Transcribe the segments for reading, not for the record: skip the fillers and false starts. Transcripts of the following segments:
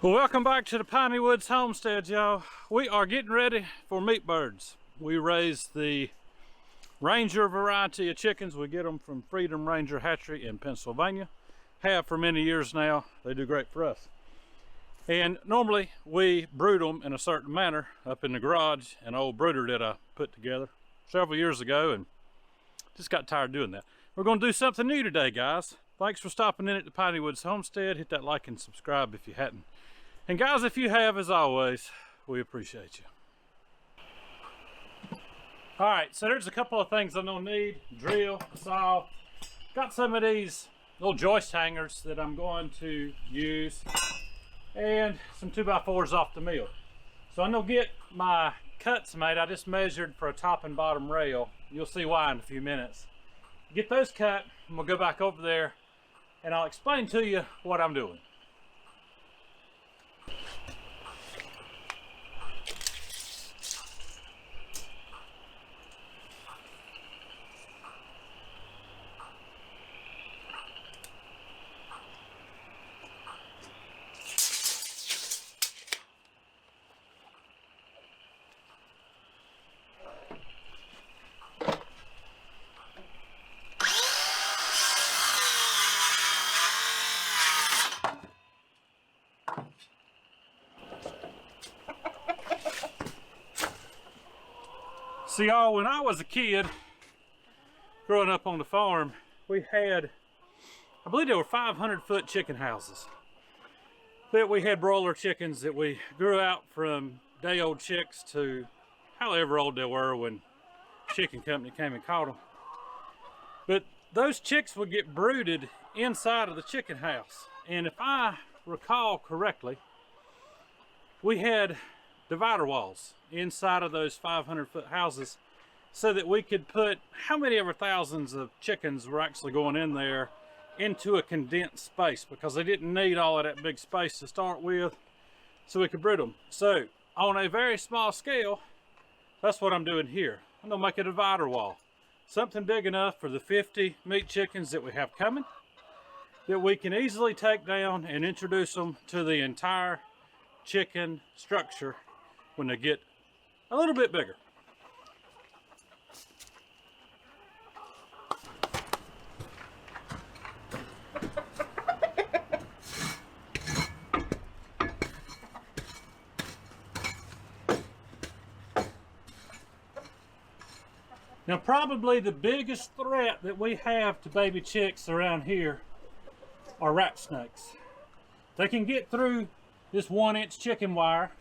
Well, welcome back to the Piney Woods homestead, y'all. We are getting ready for meat birds. We raise the Ranger variety of chickens. We get them from Freedom Ranger Hatchery in Pennsylvania. Have for many years now. They do great for us. And normally we brood them in a certain manner up in the garage, an old brooder that I put together several years ago and just got tired of doing that. We're going to do something new today, guys. Thanks for stopping in at the Piney Woods homestead. Hit that like and subscribe if you hadn't. And guys, if you have, as always, we appreciate you. All right, so there's a couple of things I'm gonna need. Drill, saw. Got some of these little joist hangers that I'm going to use. And some 2x4s off the mill. So I'm gonna get my cuts made. I just measured for a top and bottom rail. You'll see why in a few minutes. Get those cut, and we'll go back over there and I'll explain to you what I'm doing. See, y'all, when I was a kid, growing up on the farm, we had, I believe there were 500-foot chicken houses. That we had broiler chickens that we grew out from day-old chicks to however old they were when chicken company came and caught them. But those chicks would get brooded inside of the chicken house. And if I recall correctly, we had divider walls inside of those 500-foot houses so that we could put how many ever thousands of chickens were actually going in there into a condensed space, because they didn't need all of that big space to start with, so we could brood them. So on a very small scale, that's what I'm doing here. I'm gonna make a divider wall, something big enough for the 50 meat chickens that we have coming, that we can easily take down and introduce them to the entire chicken structure when they get a little bit bigger. Now, probably the biggest threat that we have to baby chicks around here are rat snakes. They can get through this 1-inch chicken wire.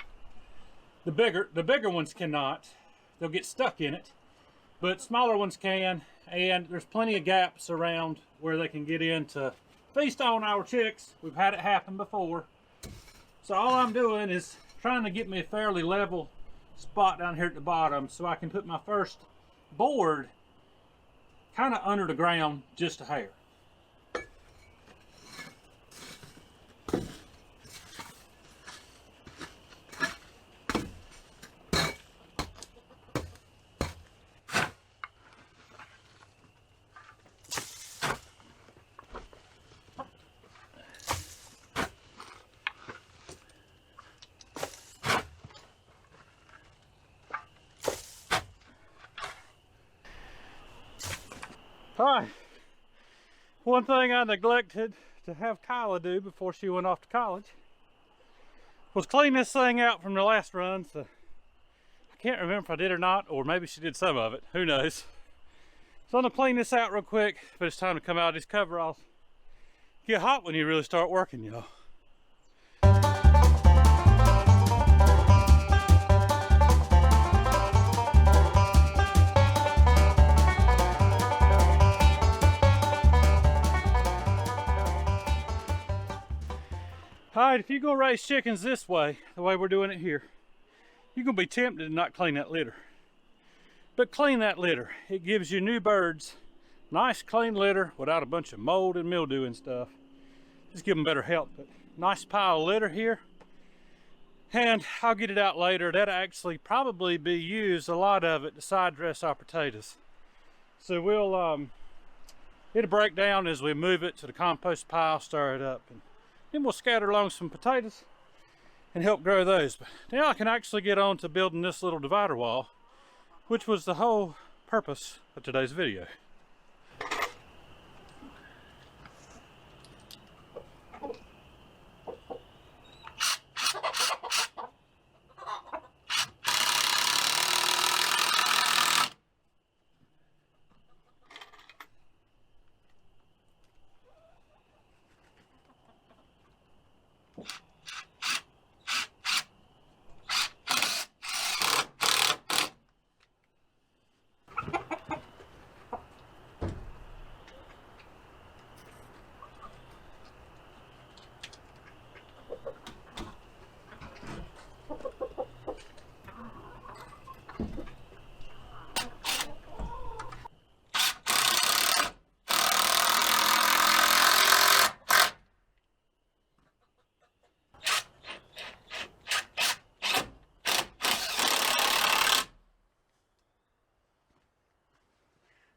The bigger ones cannot. They'll get stuck in it, but smaller ones can, and there's plenty of gaps around where they can get in to feast on our chicks. We've had it happen before. So all I'm doing is trying to get me a fairly level spot down here at the bottom so I can put my first board kind of under the ground just a hair. All right, one thing I neglected to have Kyla do before she went off to college was clean this thing out from the last run. So I can't remember if I did or not, or maybe she did some of it, who knows. So I'm gonna clean this out real quick, but it's time to come out of these coveralls. Get hot when you really start working, y'all. All right, if you go raise chickens this way, the way we're doing it here, you're gonna be tempted to not clean that litter. But clean that litter. It gives you new birds, nice clean litter without a bunch of mold and mildew and stuff. Just give them better health. But nice pile of litter here. And I'll get it out later. That'll actually probably be used, a lot of it, to side dress our potatoes. So we'll, it'll break down as we move it to the compost pile, stir it up, and then we'll scatter along some potatoes and help grow those. But now I can actually get on to building this little divider wall, which was the whole purpose of today's video.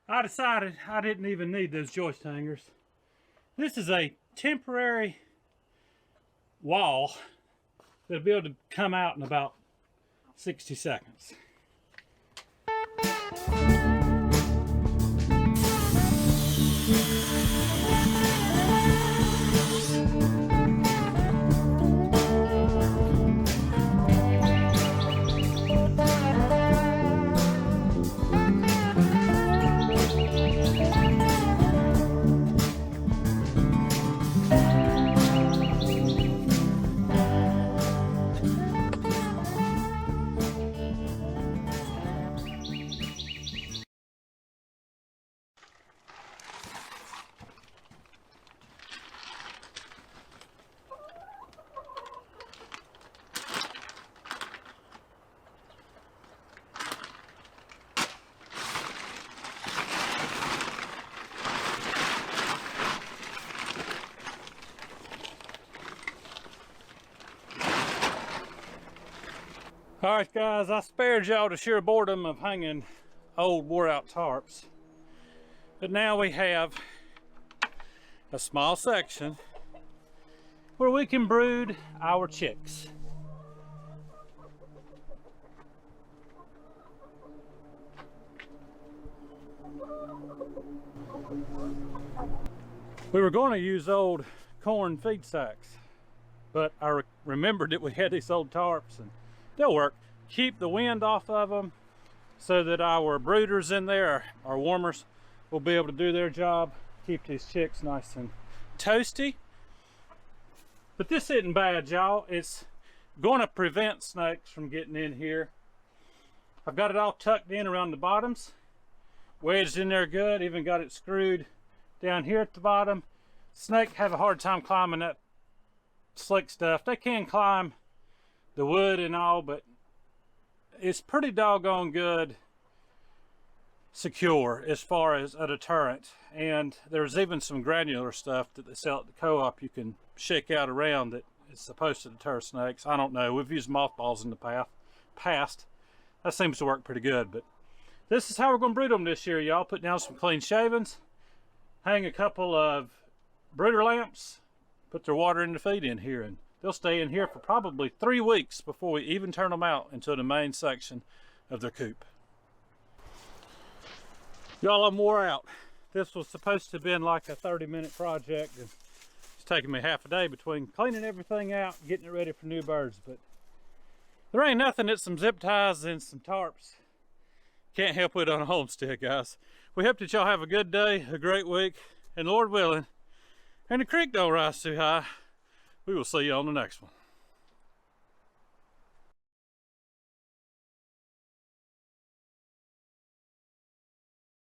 I decided I didn't even need those joist hangers. This is a temporary wall that'll be able to come out in about 60 seconds. Alright guys, I spared y'all the sheer boredom of hanging old wore out tarps. But now we have a small section where we can brood our chicks. We were going to use old corn feed sacks, but I remembered that we had these old tarps and they'll work. Keep the wind off of them so that our brooders in there, our warmers, will be able to do their job. Keep these chicks nice and toasty. But this isn't bad, y'all. It's going to prevent snakes from getting in here. I've got it all tucked in around the bottoms, wedged in there good, even got it screwed down here at the bottom. Snakes have a hard time climbing that slick stuff. They can climb the wood and all, but it's pretty doggone good secure as far as a deterrent. And there's even some granular stuff that they sell at the co-op you can shake out around that is supposed to deter snakes. I don't know, we've used mothballs in the past. That seems to work pretty good. But this is how we're going to brood them this year, y'all. Put down some clean shavings, hang a couple of brooder lamps, put their water and the feed in here, and they'll stay in here for probably 3 weeks before we even turn them out into the main section of their coop. Y'all, I'm wore out. This was supposed to have been like a 30-minute project, and it's taken me half a day between cleaning everything out and getting it ready for new birds. But there ain't nothing that some zip ties and some tarps can't help with on a homestead, guys. We hope that y'all have a good day, a great week, and Lord willing, and the creek don't rise too high, we will see you on the next one.